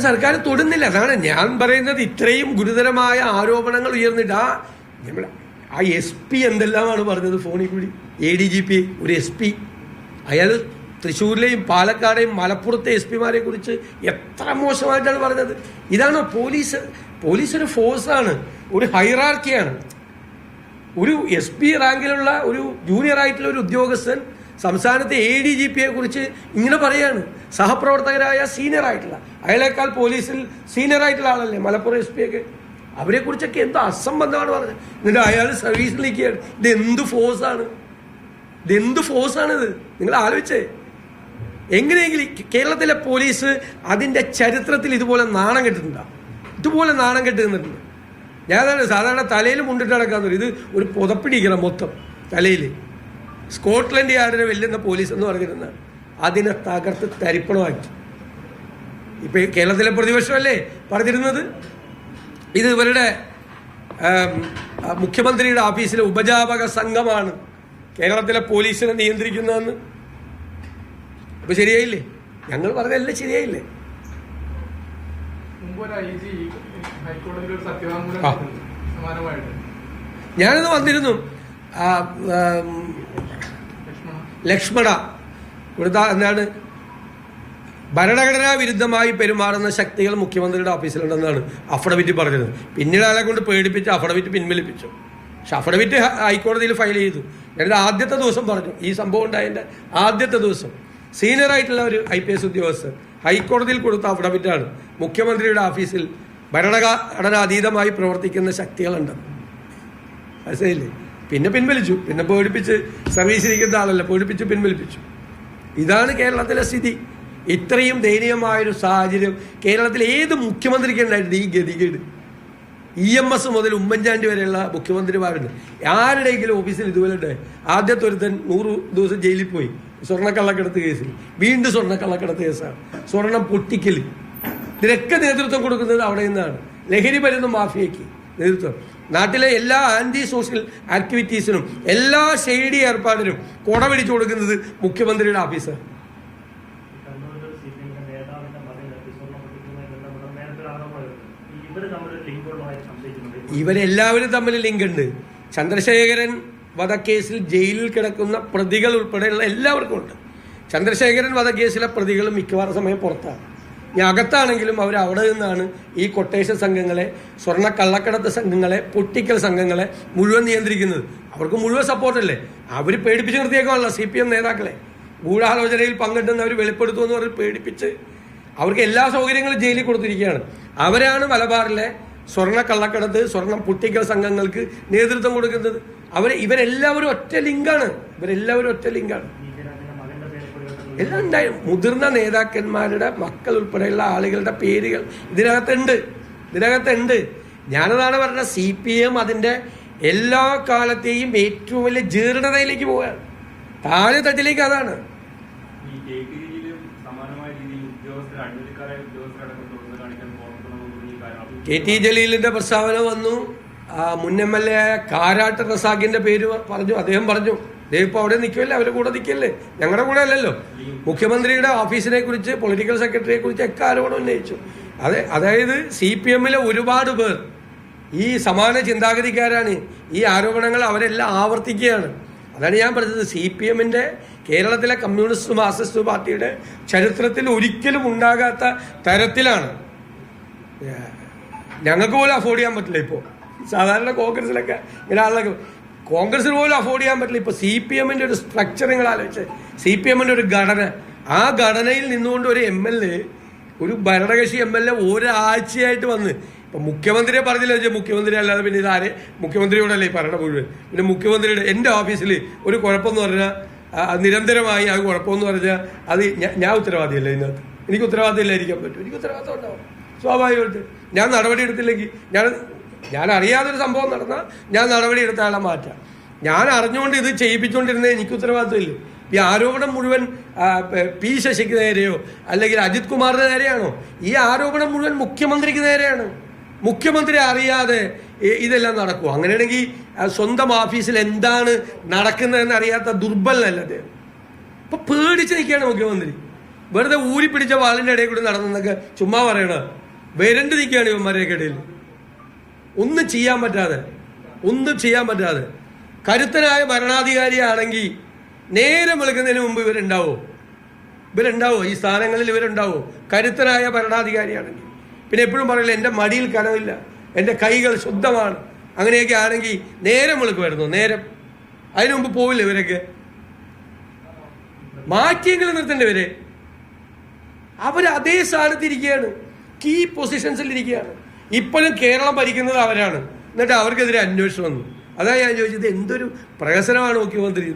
സർക്കാർ തൊടുന്നില്ല. അതാണ് ഞാൻ പറയുന്നത്. ഇത്രയും ഗുരുതരമായ ആരോപണങ്ങൾ ഉയർന്നിട്ട് ആ എസ് പി എന്തെല്ലാമാണ് പറഞ്ഞത് ഫോണിൽ കൂടി. ADGP ഒരു SP അയാൾ തൃശ്ശൂരിലെയും പാലക്കാടെയും മലപ്പുറത്തെ SP-മാരെ കുറിച്ച് എത്ര മോശമായിട്ടാണ് പറഞ്ഞത്. ഇതാണോ പോലീസ്? പോലീസ് ഒരു ഫോഴ്സാണ്, ഒരു ഹൈറാർക്കിയാണ്. ഒരു SP റാങ്കിലുള്ള ഒരു ജൂനിയർ ആയിട്ടുള്ള ഒരു ഉദ്യോഗസ്ഥൻ സംസ്ഥാനത്തെ ADGP-യെ കുറിച്ച് ഇങ്ങനെ പറയാണ്. സഹപ്രവർത്തകരായ സീനിയർ ആയിട്ടുള്ള, അയാളേക്കാൾ പോലീസിൽ സീനിയർ ആയിട്ടുള്ള ആളല്ലേ മലപ്പുറം SP ഒക്കെ. അവരെ കുറിച്ചൊക്കെ എന്തോ അസംബന്ധമാണ് പറഞ്ഞത്. എന്നിട്ട് അയാൾ സർവീസിലേക്കാണ്. ഇതെന്ത് ഫോഴ്സാണ്? ഇതെന്ത് ഫോഴ്സാണിത്? നിങ്ങൾ ആലോചിച്ചേ. എങ്ങനെയെങ്കിലും കേരളത്തിലെ പോലീസ് അതിൻ്റെ ചരിത്രത്തിൽ ഇതുപോലെ നാണം കെട്ടിട്ടുണ്ടോ? ഇതുപോലെ നാണം കെട്ടി നിന്നിട്ടുണ്ട്. ഞാനാണ് സാധാരണ തലയിൽ മുണ്ടിട്ട് നടക്കാന്ന്. ഇത് ഒരു പുതപ്പിടിക്കണം മൊത്തം തലയിൽ. സ്കോട്ട്ലൻഡ് യാർഡിനെ വെല്ലുന്ന പോലീസ് എന്ന് പറഞ്ഞിരുന്നതാണ്. അതിനെ തകർത്ത് തരിപ്പണമാക്കി. ഇപ്പൊ കേരളത്തിലെ പ്രതിപക്ഷമല്ലേ പറഞ്ഞിരുന്നത് ഇത് ഇവരുടെ മുഖ്യമന്ത്രിയുടെ ഓഫീസിലെ ഉപജാപക സംഘമാണ് കേരളത്തിലെ പോലീസിനെ നിയന്ത്രിക്കുന്നതെന്ന്. അപ്പൊ ശരിയായില്ലേ? ഞങ്ങൾ പറഞ്ഞതല്ലേ ശരിയായില്ലേ? ഞാനിന്ന് വന്നിരുന്നു. ലക്ഷ്മണ ഇവിടുത്തെ എന്താണ് ഭരണഘടനാ വിരുദ്ധമായി പെരുമാറുന്ന ശക്തികൾ മുഖ്യമന്ത്രിയുടെ ഓഫീസിലുണ്ടെന്നാണ് അഫിഡവിറ്റ് പറഞ്ഞത്. പിന്നീട് ആളെ കൊണ്ട് പേടിപ്പിച്ച് അഫിഡവിറ്റ് പിൻവലിപ്പിച്ചു. പക്ഷെ അഫിഡവിറ്റ് ഹൈക്കോടതിയിൽ ഫയൽ ചെയ്തു. ഞാനിത് ആദ്യത്തെ ദിവസം പറഞ്ഞു. ഈ സംഭവം ഉണ്ടായതിൻ്റെ ആദ്യത്തെ ദിവസം സീനിയർ ആയിട്ടുള്ള ഒരു IPS ഉദ്യോഗസ്ഥർ ഹൈക്കോടതിയിൽ കൊടുത്ത അഫിഡവിറ്റാണ് മുഖ്യമന്ത്രിയുടെ ഓഫീസിൽ ഭരണഘടന അതീതമായി പ്രവർത്തിക്കുന്ന ശക്തികളുണ്ടെന്ന്. മനസ്സിലായില്ലേ? പിന്നെ പിൻവലിച്ചു. പിന്നെ പേടിപ്പിച്ച് സർവീസിലിരിക്കുന്ന ആളല്ല, പേടിപ്പിച്ച് പിൻവലിപ്പിച്ചു. ഇതാണ് കേരളത്തിലെ സ്ഥിതി. ഇത്രയും ദയനീയമായൊരു സാഹചര്യം കേരളത്തിൽ ഏത് മുഖ്യമന്ത്രിക്ക് ഉണ്ടായിട്ടുണ്ട് ഈ ഗതികേട്? EMS മുതൽ ഉമ്മൻചാണ്ടി വരെയുള്ള മുഖ്യമന്ത്രിമാരുണ്ട്. ആരുടെയെങ്കിലും ഓഫീസിൽ ഇതുപോലെ ഉണ്ടായി? ആദ്യത്തെ ഒരുത്തൻ 100 ദിവസം ജയിലിൽ പോയി സ്വർണ്ണക്കള്ളക്കടത്ത് കേസിൽ. വീണ്ടും സ്വർണ്ണക്കള്ളക്കടത്ത് കേസാണ്. സ്വർണം പൊട്ടിക്കൽ. ഇതിനൊക്കെ നേതൃത്വം കൊടുക്കുന്നത് അവിടെ നിന്നാണ്. ലഹരി മരുന്ന് മാഫിയയ്ക്ക് നേതൃത്വം. നാട്ടിലെ എല്ലാ ആന്റി സോഷ്യൽ ആക്ടിവിറ്റീസിനും എല്ലാ ഷെയ്ഡി ഏർപ്പാടിനും കൊട പിടിച്ചു കൊടുക്കുന്നത് മുഖ്യമന്ത്രിയുടെ ഓഫീസാണ്. ഇവരെല്ലാവരും തമ്മിൽ ലിങ്ക് ഉണ്ട്. ചന്ദ്രശേഖരൻ വധക്കേസിൽ ജയിലിൽ കിടക്കുന്ന പ്രതികൾ ഉൾപ്പെടെയുള്ള എല്ലാവർക്കും ഉണ്ട്. ചന്ദ്രശേഖരൻ വധക്കേസിലെ പ്രതികൾ മിക്കവാറും സമയം പുറത്താണ്. ഞാൻ അകത്താണെങ്കിലും അവർ അവിടെ നിന്നാണ് ഈ കൊട്ടേഷൻ സംഘങ്ങളെ, സ്വർണ്ണ കള്ളക്കടത്ത് സംഘങ്ങളെ, പൊട്ടിക്കൽ സംഘങ്ങളെ മുഴുവൻ നിയന്ത്രിക്കുന്നത്. അവർക്ക് മുഴുവൻ സപ്പോർട്ടല്ലേ. അവർ പേടിപ്പിച്ച് നിർത്തിയേക്കാണല്ലോ CPM നേതാക്കളെ. ഗൂഢാലോചനയിൽ പങ്കെടുന്നവർ വെളിപ്പെടുത്തുമെന്ന് പറഞ്ഞ് പേടിപ്പിച്ച് അവർക്ക് എല്ലാ സൗകര്യങ്ങളും ജയിലിൽ കൊടുത്തിരിക്കുകയാണ്. അവരാണ് മലബാറിലെ സ്വർണ്ണ കള്ളക്കടത്ത്, സ്വർണം പൊട്ടിക്കൽ സംഘങ്ങൾക്ക് നേതൃത്വം കൊടുക്കുന്നത്. ഇവരെല്ലാവരും ഒറ്റ ലിങ്കാണ്. എല്ലാം ഉണ്ടായി. മുതിർന്ന നേതാക്കന്മാരുടെ മക്കൾ ഉൾപ്പെടെയുള്ള ആളുകളുടെ പേരുകൾ ഇതിനകത്തുണ്ട്. ഞാനതാണ് പറഞ്ഞത്. CPM അതിൻ്റെ എല്ലാ കാലത്തെയും ഏറ്റവും വലിയ ജീർണതയിലേക്ക് പോവുകയാണ്. താഴെ തട്ടിലേക്ക് അതാണ്. KT ജലീലിന്റെ പ്രസ്താവന വന്നു. മുൻ MLA ആയ കാരാട്ട് റസാഖിന്റെ പേര് പറഞ്ഞു. അദ്ദേഹം പറഞ്ഞു ഇപ്പോൾ അവിടെ നിൽക്കുമല്ലേ, അവരുടെ കൂടെ നിൽക്കല്ലേ, ഞങ്ങളുടെ കൂടെ അല്ലല്ലോ. മുഖ്യമന്ത്രിയുടെ ഓഫീസിനെ കുറിച്ച്, പൊളിറ്റിക്കൽ സെക്രട്ടറിയെ കുറിച്ച് ഒക്കെ ആരോപണം ഉന്നയിച്ചു. അതായത് CPM-ലെ ഒരുപാട് പേർ ഈ സമാന ചിന്താഗതിക്കാരാണ്. ഈ ആരോപണങ്ങൾ അവരെല്ലാം ആവർത്തിക്കുകയാണ്. അതാണ് ഞാൻ പറഞ്ഞത്. CPM-ന്റെ കേരളത്തിലെ കമ്മ്യൂണിസ്റ്റ് മാർക്സിസ്റ്റ് പാർട്ടിയുടെ ചരിത്രത്തിൽ ഒരിക്കലും ഉണ്ടാകാത്ത തരത്തിലാണ്. ഞങ്ങൾക്ക് പോലും അഫോർഡ് ചെയ്യാൻ പറ്റില്ല. ഇപ്പോൾ സാധാരണ കോൺഗ്രസിലൊക്കെ ഇങ്ങനെ ആളൊക്കെ കോൺഗ്രസിന് പോലും അഫോർഡ് ചെയ്യാൻ പറ്റില്ല. ഇപ്പോൾ CPM-ന്റെ ഒരു സ്ട്രക്ചർ നിങ്ങൾ ആലോചിച്ച്, CPM-ന്റെ ഒരു ഘടന, ആ ഘടനയിൽ നിന്നുകൊണ്ട് ഒരു MLA, ഒരു ഭരണകക്ഷി MLA ഒരാഴ്ചയായിട്ട് വന്ന് ഇപ്പം മുഖ്യമന്ത്രിയെ പറഞ്ഞില്ല വെച്ചാൽ മുഖ്യമന്ത്രി അല്ലാതെ പിന്നെ ഇതാരെ മുഖ്യമന്ത്രിയോടല്ലേ ഈ ഭരണം മുഴുവൻ. പിന്നെ മുഖ്യമന്ത്രിയുടെ എൻ്റെ ഓഫീസിൽ ഒരു കുഴപ്പമെന്ന് പറഞ്ഞാൽ നിരന്തരമായി ആ കുഴപ്പമെന്ന് പറഞ്ഞാൽ അത് ഞാൻ ഉത്തരവാദിയല്ല. ഇതിനകത്ത് എനിക്ക് ഉത്തരവാദിത്തം ഇല്ലായിരിക്കാൻ പറ്റും. എനിക്ക് ഉത്തരവാദിത്തം ഉണ്ടാവും സ്വാഭാവികമായിട്ട്. ഞാൻ നടപടി എടുത്തില്ലെങ്കിൽ, ഞാൻ അറിയാതൊരു സംഭവം നടന്നാൽ ഞാൻ നടപടി എടുത്ത ആളെ മാറ്റാം. ഞാൻ അറിഞ്ഞുകൊണ്ട് ഇത് ചെയ്യിപ്പിച്ചുകൊണ്ടിരുന്നത് എനിക്ക് ഉത്തരവാദിത്തമില്ല. ഈ ആരോപണം മുഴുവൻ P ശശിക്ക് നേരെയോ അല്ലെങ്കിൽ അജിത് കുമാറിന് നേരെയാണോ? ഈ ആരോപണം മുഴുവൻ മുഖ്യമന്ത്രിക്ക് നേരെയാണ്. മുഖ്യമന്ത്രി അറിയാതെ ഇതെല്ലാം നടക്കുമോ? അങ്ങനെയാണെങ്കിൽ സ്വന്തം ഓഫീസിൽ എന്താണ് നടക്കുന്നതെന്ന് അറിയാത്ത ദുർബലനല്ല അദ്ദേഹം. ഇപ്പൊ പേടിച്ച് നിൽക്കുകയാണ് മുഖ്യമന്ത്രി. വെറുതെ ഊരി പിടിച്ച വാളിന്റെ ഇടയിൽ കൂടി നടന്നൊക്കെ ചുമ്മാ പറയണ വരണ്ട് നിൽക്കുകയാണ് ഇവന്മാരെയൊക്കെ ഇടയിൽ. ഒന്നും ചെയ്യാൻ പറ്റാതെ കരുത്തനായ ഭരണാധികാരിയാണെങ്കിൽ നേരം വെളുക്കുന്നതിന് മുമ്പ് ഇവരുണ്ടാവോ? ഈ സ്ഥാനങ്ങളിൽ ഇവരുണ്ടാവോ? കരുത്തനായ ഭരണാധികാരിയാണെങ്കിൽ. പിന്നെ എപ്പോഴും പറയില്ല എൻ്റെ മടിയിൽ കനവില്ല, എൻ്റെ കൈകൾ ശുദ്ധമാണ്, അങ്ങനെയൊക്കെ ആണെങ്കിൽ നേരം വെളുക്കുമായിരുന്നു. നേരം അതിനു മുമ്പ് പോവില്ല ഇവരൊക്കെ. മാറ്റിയെങ്കിലും നിർത്തേണ്ടി വരെ അവർ അതേ സ്ഥാനത്തിരിക്കുകയാണ്, കീ പൊസിഷൻസിലിരിക്കുകയാണ്. ഇപ്പോഴും കേരളം ഭരിക്കുന്നത് അവരാണ്. എന്നിട്ട് അവർക്കെതിരെ അന്വേഷണം വന്നു. അതാ ഞാൻ ചോദിച്ചത്, എന്തൊരു പ്രഹസനമാണ് മുഖ്യമന്ത്രി.